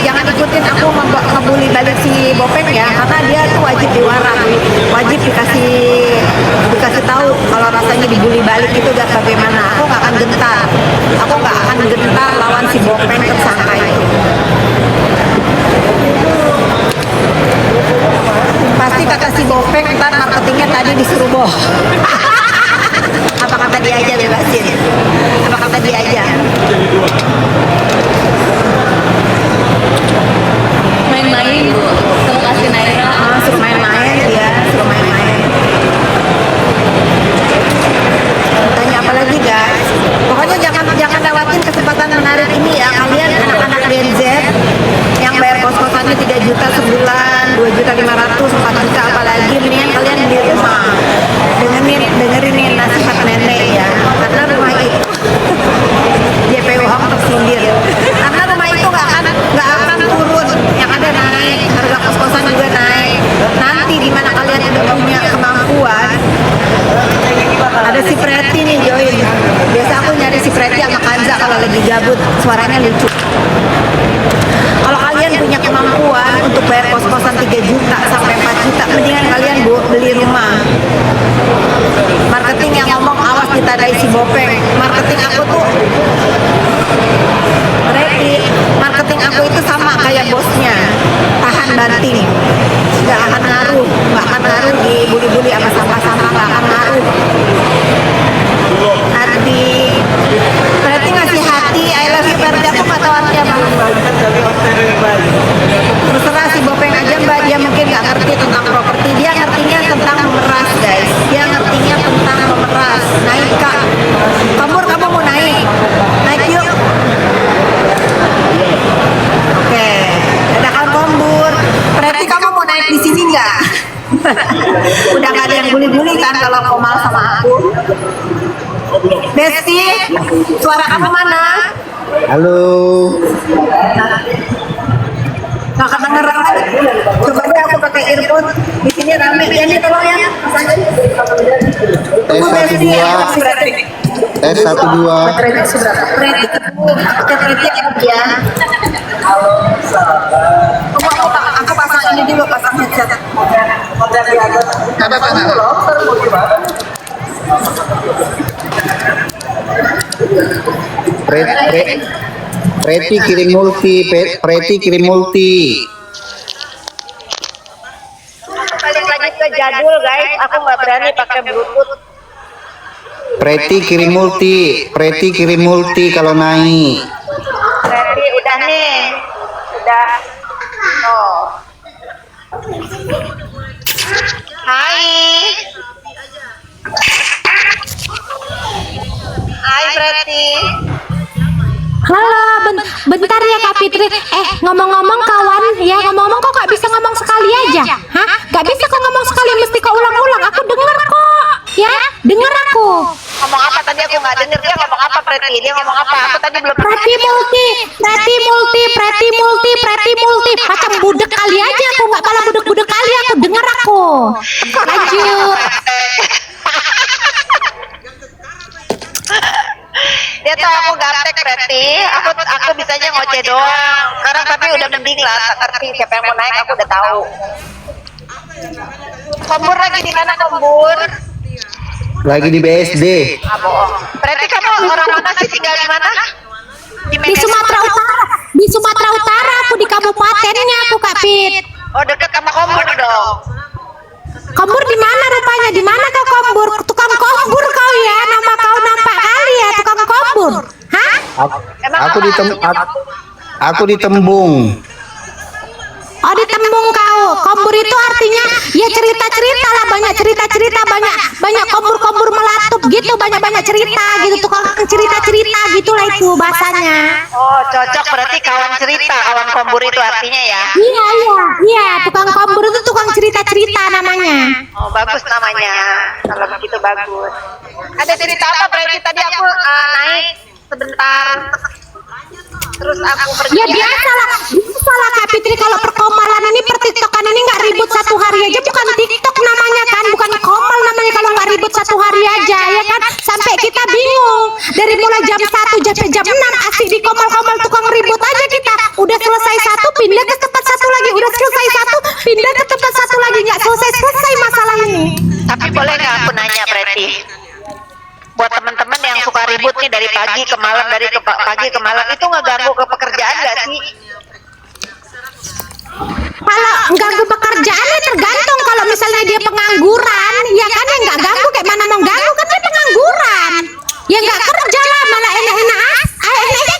jangan ikutin aku ngebully balik si Bopeng ya, karena dia tuh wajib diwarak, wajib dikasih tahu kalau rasanya dibully balik itu gak bagaimana. Aku nggak akan gentar, aku nggak akan gentar lawan si Bopeng tersangka itu. Pasti kata si Bopeng ntar marketingnya tadi disuruh boh. Apa kata dia aja bebasin? Apa kata dia aja? Main-main Bu, sama kasih Naira. Suruh main-main dia, suruh main-main. Tanya apa lagi guys? Pokoknya jangan lewatin kesempatan menarik ini ya kalian anak-anak Gen Z yang bayar kos-kosannya 3 juta sebulan, 2.500.000, 4 juta apalagi, mendingan kalian beli rumah. Dengerin nih nasihat nenek ya, karena rumah itu JPU aku tersindir. Karena rumah itu nggak akan turun, yang ada naik, harga kos-kosan juga naik. Nanti di mana kalian udah punya kemampuan, ada si Preti nih join. Biasa aku nyari si Preti sama Kanza kalau lagi gabut, suaranya lucu. Kalau kalian punya kemampuan untuk bayar kos-kosan 3 juta sampai 4 juta, mendingan kalian beli rumah. Marketing yang ngomong awas ditandai si Bopeng. Marketing aku tuh marketing aku itu sama kayak bosnya, tahan banting, nggak akan ngaruh di bully-bully apa sampah-sampah, nggak akan ngaruh. Berarti ngasih hati I love you, berarti aku nggak tahu artinya apa. Terserah si Bopeng aja mbak, dia mungkin nggak ngerti tentang properti, dia ngertinya tentang memeras guys, dia ngertinya tentang memeras. Naik kak, kamu mau naik yuk. Oke, ada kawan kombur. Berarti kamu mau naik di sini nggak? Udah nggak ada yang bully-bully kan kalau Komal sama aku. Besti, suara kamu mana? Halo. Nggak kedengeran lagi. Coba deh aku pakai earphone. Di sini rame. Jadi tolong ya. Tes 1 2. Tes 1 2. Preti ya. Aku pasang ini dulu, pasang headset. Preti kirim multi, Preti kirim multi. Balik lagi ke jadul guys, aku nggak berani pakai bluetooth. Preti kirim multi kalau naik. Preti udah nih, udah. Oh. Hai Preti. Halo, bentar ya Kak Fitri. Ngomong-ngomong kawan, ya ngomong-ngomong kok gak bisa ngomong sekali aja? Hah? Gak bisa kok ngomong sekali, mesti kok ulang-ulang. Aku denger kok. Ya, denger aku. Ngomong apa tadi aku nggak denger, dia ngomong apa Preti? Dia ngomong apa? Aku tadi belum. Preti multi. Macam budek kali aja aku, nggak malah budek-budek kali aku denger aku. Lanjut. Dia tahu aku gaptek Preti, aku bisanya ngoceh doang. Sekarang tapi udah mending lah, ngerti siapa yang mau naik aku udah tahu. Kombur lagi di mana Kombur? Lagi di BSD. Ah bohong. Preti kamu orang mana sih, tinggal di mana? Di Sumatera Utara. Di Sumatera Utara aku, di kabupatennya aku Kak Fit. Oh deket sama Kombur dong. Kombur di mana rupanya? Di mana kau Kombur? Tukang kombur kau ya, nama kau nampak kali ya tukang kombur. Hah? Aku di Tembung. Oh di Tembung kau. Kombur itu artinya ya cerita-cerita lah, banyak cerita-cerita, banyak kombur-kombur melatup gitu, banyak cerita gitu, tukang cerita-cerita gitulah itu bahasanya. Oh cocok, berarti kawan cerita, kawan Kombur itu artinya ya? Iya, tukang kombur itu tukang cerita-cerita namanya. Oh bagus namanya, kalau begitu bagus. Ada cerita apa Preti? Tadi aku naik sebentar, terus aku pergi. Ya biasalah Kak Fitri, kalau perkomalan ini, pertiktokan ini nggak ribut satu hari aja, bukan TikTok namanya kan, bukan komal namanya kalau nggak ribut satu hari aja ya kan, sampai kita bingung dari mulai jam 1 sampai jam 6 asik di komal-komal tukang ribut aja kita, udah selesai satu pindah ke tempat satu lagi, udah selesai satu pindah ke tempat satu lagi, nggak selesai masalah ini. Tapi boleh nggak aku nanya berarti? Buat teman-teman yang suka ribut nih dari pagi ke malam, pagi ke malam, itu ngeganggu ke pekerjaan nggak sih? Kalau ganggu pekerjaannya tergantung. Kalau misalnya dia pengangguran, ya kan yang nggak ganggu, kayak mana mau ganggu kan dia pengangguran. Ya nggak kerja lah, malah enak-enak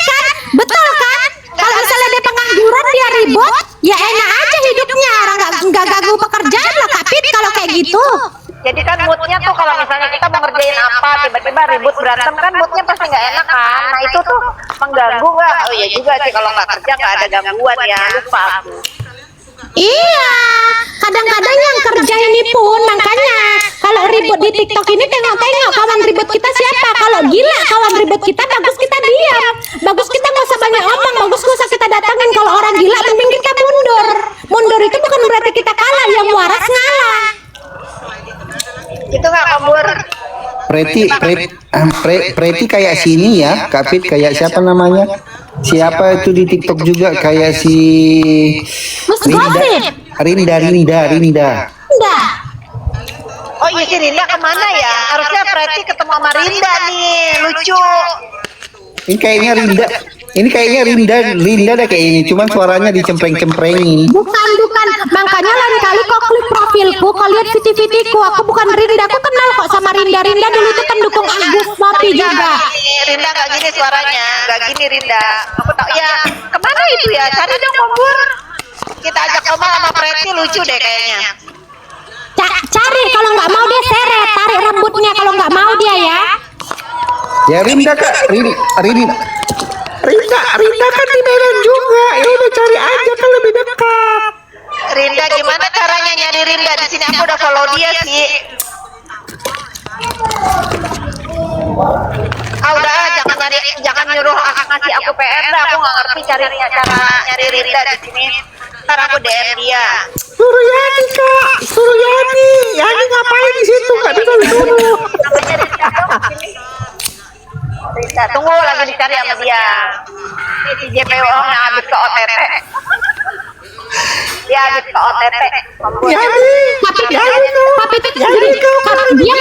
kan, betul kan? Kalau misalnya dia pengangguran dia ribut, ya enak aja hidupnya, orang nggak ganggu pekerjaan lah. Tapi kalau kayak gitu, Jadi kan moodnya tuh kalau misalnya kita mau ngerjain apa, tiba-tiba ribut berantem kan moodnya pasti nggak enak kan. Nah itu tuh mengganggu nggak? Oh iya juga sih, kalau nggak kerja nggak ada gangguan ya, lupa aku. iya, kadang-kadang yang kerja ini pun, makanya kalau ribut di TikTok ini tengok-tengok kawan ribut kita siapa. Kalau gila kawan ribut kita, bagus kita diam, bagus kita nggak usah banyak ngomong, bagus nggak usah kita datangin. Kalau orang gila mending kita mundur itu bukan berarti kita kalah, yang waras ngalah. Itu nggak kabur. Preti kayak sini ya, Kapit, kayak siapa namanya? Siapa itu di TikTok juga kayak si Mas Gosip. Rinda. Enggak. Oh iya si Rinda kemana ya? Harusnya Preti ketemu sama Rinda nih, lucu. Ini kayaknya Rinda dah kayak ini, cuman suaranya dicempreng-cemprengin. Bukan. Makanya lain kali kau klik profilku, kau lihat VT-VT-ku. Aku bukan Rinda, aku kenal kok sama Rinda. Rinda dulu itu pendukung Agus Mopi juga. Rinda nggak gini suaranya, nggak gini Rinda. Aku tahu ya. Kemana itu ya? Cari dong kabur. Kita ajak sama Preti, lucu deh kayaknya. Cari, kalau nggak mau dia seret, tarik rambutnya kalau nggak mau dia ya. Ya Rinda kak, Rinda kan di Medan juga. Ya udah cari aja kan lebih dekat. Rinda gimana caranya nyari Rinda? Di sini aku udah follow dia sih. Udah jangan nyuruh ngasih aku PR dah. Aku nggak ngerti cara nyari Rinda di sini. Ntar aku DM dia. Suruh Yani ngapain di situ? Nggak bisa disuruh. Namanya Rinda dong sini. Rinda, tunggu lagi dicari sama dia. Ini si JPO yang habis ke OTT. Dia habis ke OTT. Tapi dia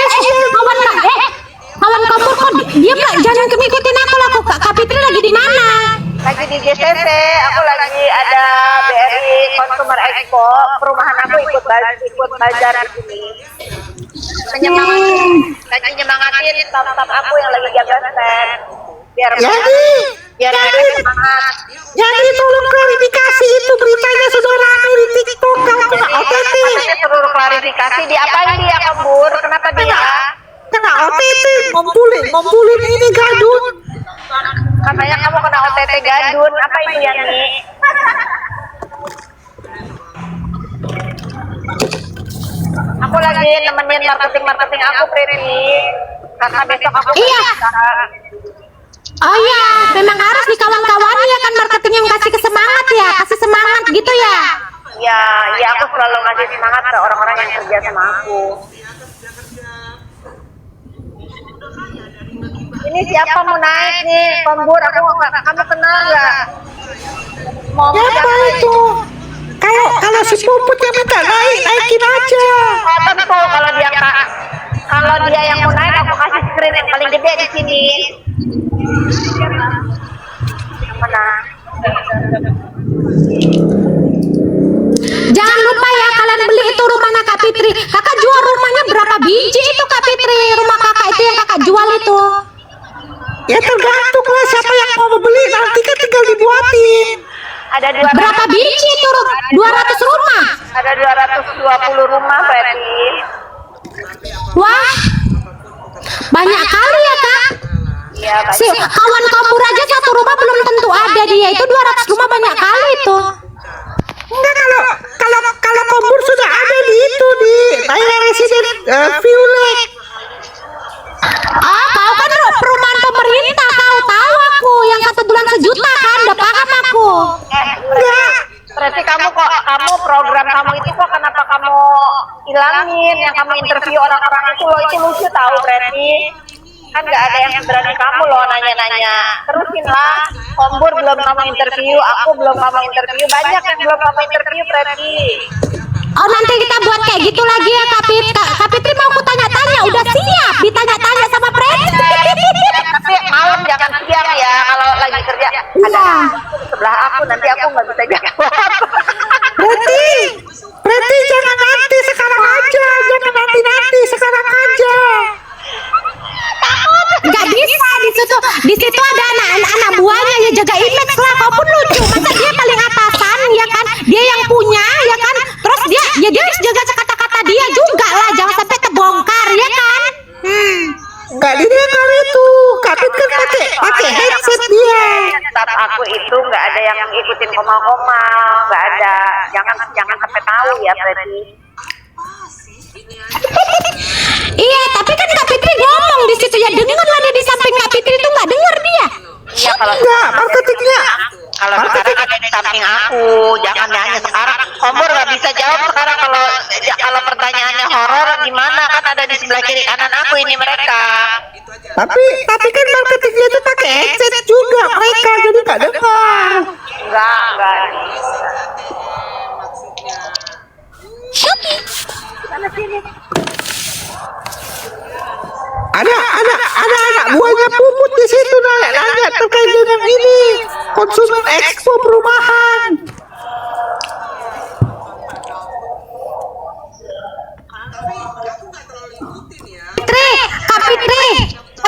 kawan kamu kok dia nggak jangan ngikutin aku lah. Kak Fitri lagi di mana? Lagi di GCC, aku lagi ada BRI Consumer Expo. Perumahan aku ikut bazar di sini. Lagi nyemangatin staff aku yang lagi jaga stand. Biar mereka semangat. Jadi tolong klarifikasi itu beritanya sudah ramai di TikTok. Kalau kena OTT, Katanya seluruh klarifikasi diapain dia kabur? Kenapa dia? kena OTT, ngumpulin ini gadun. Katanya kamu kena OTT gadun. Apa itu Yani? Aku lagi nemenin marketing aku Preti. Karena besok aku Iya. Oh iya, memang harus di kawan-kawan ya kan, marketing yang kasih semangat gitu ya. Ya aku selalu ngasih semangat ke orang-orang yang kerja sama aku. Ini siapa mau naik nih, Pembur? Kamu kenal nggak? Mau Siapa itu? Kalau si Puput yang minta naikin aja. Kelihatan tuh kalau dia yang mau naik, aku kasih screen yang paling gede di sini. Yang mana? Jangan lupa ya kalian beli itu rumahnya Kak Fitri. Kakak jual rumahnya berapa biji itu Kak Fitri? Rumah kakak itu yang kakak jual itu. Ya tergantung lah siapa yang mau beli, nanti kan tinggal dibuatin. Ada Berapa biji itu? 200 rumah. Ada 220 rumah berarti. Wah, banyak kali ya Kak. Iya, Si kawan kabur aja satu rumah belum tentu ada dia. Itu 200 rumah banyak kali itu. Enggak, kalau Kombur sudah ada di itu di Thailand Resident Village. Kau kan perumahan pemerintah, kau tahu aku yang 1 bulan sejuta kan, udah paham aku. Berarti kamu program kamu itu kok kenapa kamu hilangin? Yang kamu interview orang-orang itu loh, itu lucu tahu berarti. kan nggak ada yang berani kamu loh nanya-nanya. Terusin lah, Kombur belum kamu interview, aku belum kamu interview, banyak yang belum kamu interview Preti. Oh nanti kita buat kayak gitu lagi ya Kak Fitri mau aku tanya-tanya, udah siap ditanya-tanya sama Fred. Tapi malam jangan siang ya, kalau lagi kerja ada sebelah aku, nanti aku nggak bisa jawab. Berarti jangan nanti, sekarang aja. Jangan nanti, sekarang aja. Nggak bisa, di situ ada anak buahnya ya, jaga image lah. Kau pun lucu, masa dia paling atasan ya kan, dia yang punya ya kan, terus dia harus jaga kata-kata dia juga lah, jangan sampai kebongkar ya kan. Nggak didengar itu. Kapit kan pakai headset dia. Saat aku itu nggak ada yang ngikutin koma-koma, nggak ada. Jangan sampai tahu ya Preti. Iya, tapi kan Kak Fitri ngomong di situ ya, dengar lah dia di samping Kak Fitri itu nggak dengar dia. Iya kalau Enggak, marketingnya. kalau sekarang ada di samping aku, jangan nanya sekarang. Kombur nggak bisa jawab sekarang kalau pertanyaannya horor gimana, kan ada di sebelah kiri kanan aku ini mereka. Tapi kan marketingnya itu pakai headset juga mereka, jadi nggak dengar. Enggak. Ada anak buahnya Puput di situ nanya terkait dengan ini konsumen expo perumahan. Kak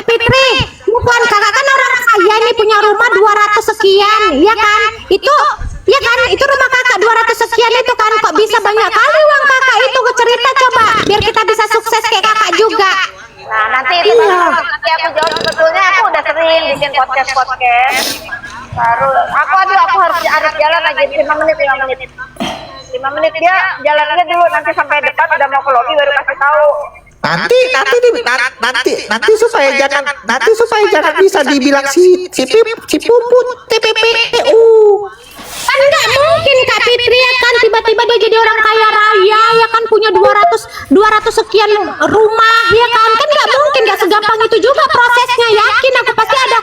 Fitri, bukan kakak kan orang kaya nih, punya rumah 200 sekian, ya kan? Itu rumah kakak 200 sekian itu kan, kok bisa banyak kali uang kakak itu? Cerita coba, biar kita bisa sukses kayak kakak juga. Nah nanti itu nanti aku jawab. Sebetulnya aku udah sering bikin podcast baru aku harus jalan lagi 5 menit 5 menit dia jalannya dulu, nanti sampai depan udah mau ke lobby baru kasih tahu. Nanti supaya jangan bisa dibilang si Puput TPPU. Kan nggak mungkin Kak Fitri ya kan, tiba-tiba dia jadi orang kaya raya ya kan, punya 200 sekian rumah ya kan nggak mungkin, nggak segampang itu juga prosesnya. Yakin aku pasti ada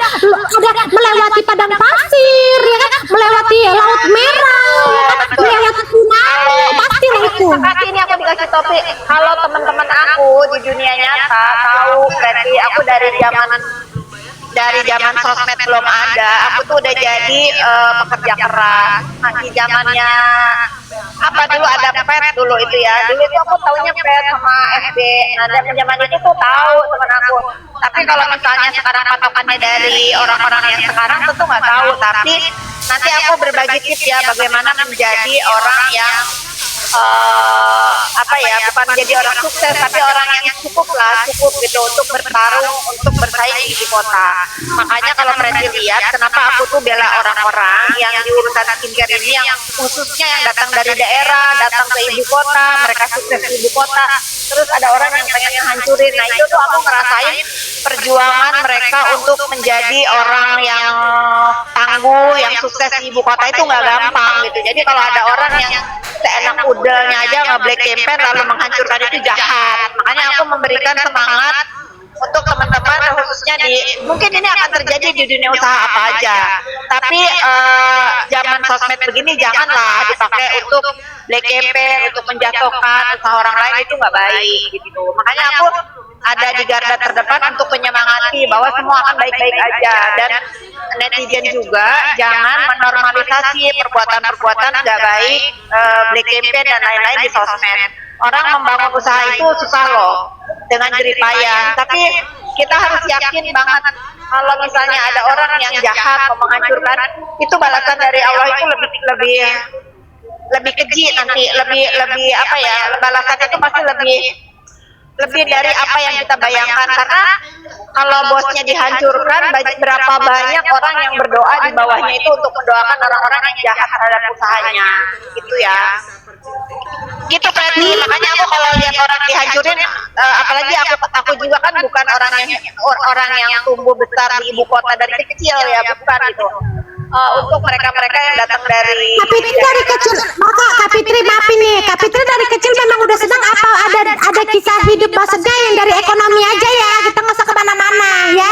melewati padang pasir ya kan, melewati laut merah ya kan, melewati tsunami, pasti lah itu. Tapi ini aku dikasih topik, kalau teman-teman aku di dunia nyata tahu berarti aku dari zaman sosmed belum ada, aku tuh udah jadi pekerja keras. Masih zamannya apa dulu ada pet dulu itu ya. Dulu itu aku taunya pet sama FB. Nah zaman itu tuh tahu teman aku. Tapi kalau misalnya sekarang patokannya dari orang-orang yang sekarang tentu nggak tahu. Tapi nanti aku berbagi tips ya bagaimana menjadi orang yang bukan menjadi orang sukses, tapi orang yang cukup gitu untuk bertarung, untuk bersaing di ibu kota. Makanya kalau Preti lihat, kenapa aku tuh bela orang-orang yang di urusan skincare ini, yang khususnya yang datang dari daerah, datang ke ibu kota, mereka sukses di ibu kota, terus ada orang yang pengen ngehancurin. Nah itu tuh aku ngerasain perjuangan mereka untuk menjadi orang yang tangguh, yang sukses di ibu kota itu nggak gampang gitu. Jadi kalau ada orang yang seenak udelnya aja nge-black campaign lalu menghancurkan, itu jahat. Makanya aku memberikan semangat untuk teman-teman, khususnya mungkin ini akan terjadi di dunia usaha apa aja, tapi zaman sosmed begini janganlah dipakai untuk black campaign, untuk menjatuhkan usaha orang lain, itu nggak baik gitu. Makanya aku ada di garda terdepan untuk menyemangati bahwa semua akan baik-baik aja, dan netizen juga jangan menormalisasi perbuatan-perbuatan nggak baik, black campaign dan lain-lain di sosmed. Orang membangun usaha itu susah loh, dengan jerih payah, tapi kita harus yakin banget kalau misalnya ada orang yang jahat mau menghancurkan, itu balasan dari Allah itu lebih keji nanti, lebih apa ya, balasannya itu pasti lebih dari apa yang kita bayangkan. Karena kalau bosnya dihancurkan, berapa banyak orang yang berdoa di bawahnya itu untuk mendoakan orang-orang yang jahat terhadap usahanya, gitu ya. Gitu Preti, makanya aku kalau lihat orang dihancurin, apalagi aku juga kan bukan orang yang tumbuh besar di ibu kota dari kecil ya, bukan gitu. Untuk mereka-mereka yang datang dari Kak Fitri dari kecil, Kak Fitri maafin nih, Kak Fitri dari kecil memang udah senang apa ada kisah hidup maksudnya yang dari ekonomi aja ya, kita nggak usah kemana-mana ya.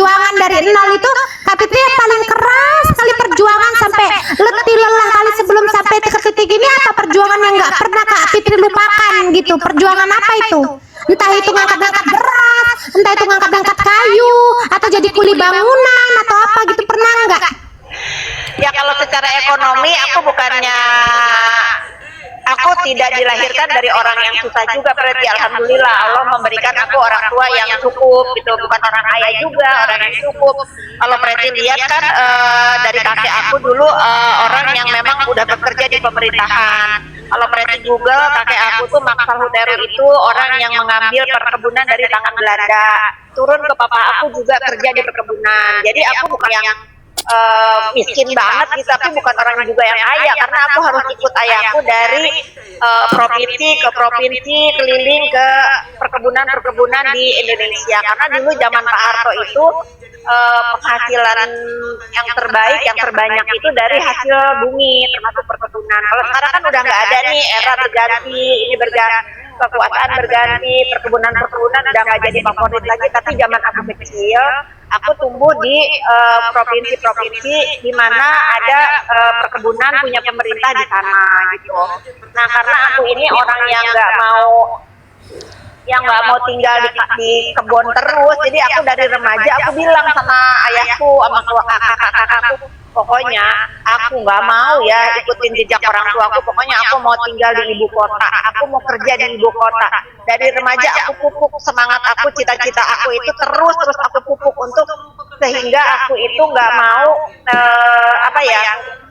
perjuangan dari nol itu Kak Fitri yang paling keras kali perjuangan sampai letih lelah kali sebelum sampai ke titik ini. Apa perjuangan yang nggak pernah Kak Fitri lupakan gitu? Perjuangan apa itu? Entah itu ngangkat-ngangkat berat, entah itu ngangkat-ngangkat kayu, atau jadi kuli bangunan atau apa gitu, pernah nggak? Ya kalau secara ekonomi aku tidak dilahirkan dari orang yang susah juga, berarti alhamdulillah Allah memberikan aku orang tua yang cukup gitu, bukan orang kaya juga, orang yang cukup. Kalau berarti lihat kan dari kakek aku dulu orang yang memang udah bekerja di pemerintahan. Kalau berarti juga kakek aku tuh Maksal Huteru itu orang yang mengambil perkebunan dari tangan Belanda, turun ke papa aku juga kerja di perkebunan. Jadi aku bukan yang miskin banget gitu, tapi bukan orang juga yang kaya, karena aku harus ikut ayahku dari provinsi ke provinsi, keliling ke perkebunan di Indonesia. Karena dulu zaman Pak Harto itu penghasilan yang terbaik, yang terbanyak itu dari hasil bumi, termasuk perkebunan. Kalau sekarang kan udah nggak ada nih, era berganti, ini berganti, kekuasaan berganti, perkebunan udah nggak jadi favorit lagi. Tapi zaman aku kecil, aku tumbuh di provinsi-provinsi di mana ada perkebunan punya pemerintah di sana gitu. Nah, karena aku ini orang yang nggak mau tinggal di kebun terus, jadi aku dari remaja aku bilang sama ayahku, sama kakak-kakakku, pokoknya aku nggak mau ya ikutin jejak orang tuaku, pokoknya aku mau tinggal di ibu kota, aku mau kerja di ibu kota. Dari remaja aku pupuk semangat aku, cita-cita aku itu terus aku pupuk untuk sehingga aku itu nggak mau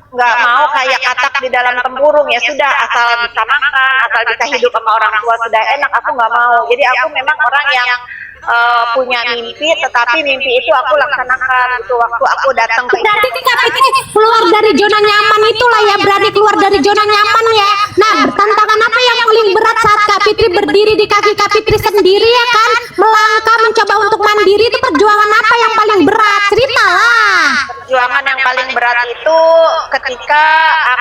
nggak mau kayak katak di dalam tempurung, ya sudah asal bisa makan, asal bisa hidup sama orang tua sudah enak, aku nggak mau. Jadi aku memang orang yang punya mimpi, tetapi mimpi itu aku laksanakan itu waktu aku datang ke Berarti Kak Fitri keluar dari zona nyaman itulah ya, berani keluar dari zona nyaman ya. Nah, tantangan apa yang paling berat saat Kak Fitri berdiri di kaki Kak Fitri sendiri ya kan, melangkah mencoba untuk mandiri, itu perjuangan apa yang paling berat? Ceritalah. Perjuangan yang paling berat itu ketika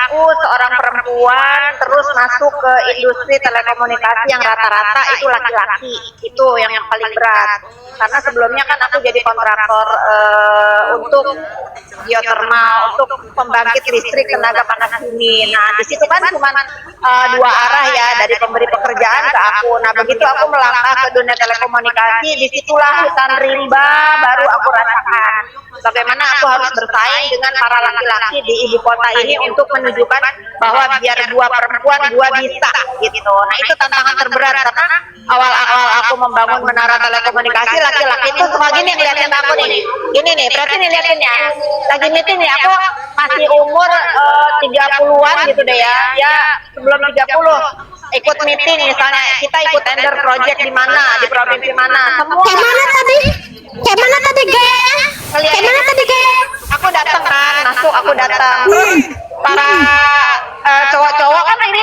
aku seorang perempuan terus masuk ke industri telekomunikasi yang rata-rata itu laki-laki, itu yang paling berat. Karena sebelumnya kan aku jadi kontraktor untuk geothermal, untuk pembangkit listrik tenaga panas bumi. Nah, di situ kan cuma dua arah ya, dari pemberi pekerjaan ke aku. Nah, begitu aku melangkah ke dunia telekomunikasi, disitulah hutan rimba baru aku rasakan bagaimana aku harus bersaing dengan para laki-laki di ibu kota ini untuk menunjukkan bahwa biar gua perempuan gua bisa gitu. Nah, itu tantangan terberat karena awal-awal aku membangun menara telekomunikasi, laki-laki itu semua gini ngeliatin aku nih. Ini nih, berarti nih liatin ya. Lagi meeting nih, aku masih umur 30-an gitu deh ya. Ya, sebelum 30 ikut meeting misalnya, kita ikut tender project di mana, di provinsi mana. Semua Kayak mana tadi? Kayak mana tadi gaya? Kayak mana tadi gaya? aku datang kan, masuk aku datang. Terus para cowok-cowok kan ini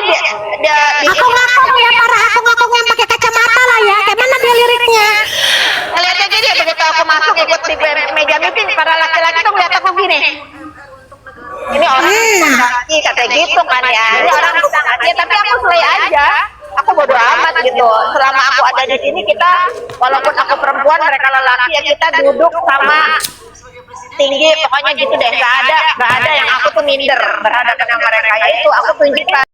dia Aku ngakong ya, para aku ngakong yang pakai kacamata lah ya. Kayak mana dia liriknya? ngeliat aja dia begitu aku masuk ikut di meja meeting, para laki-laki tuh ngeliat aku gini. Ini orang laki katanya gitu kan ya. Ini orang bisa nggak, tapi aku selai aja. Aku bodo amat gitu. Selama aku ada di sini, kita walaupun aku perempuan, mereka lelaki, ya kita duduk sama tinggi, pokoknya gitu deh. Gak ada yang aku tuh minder berhadapan dengan mereka. Ya itu aku tunjukkan.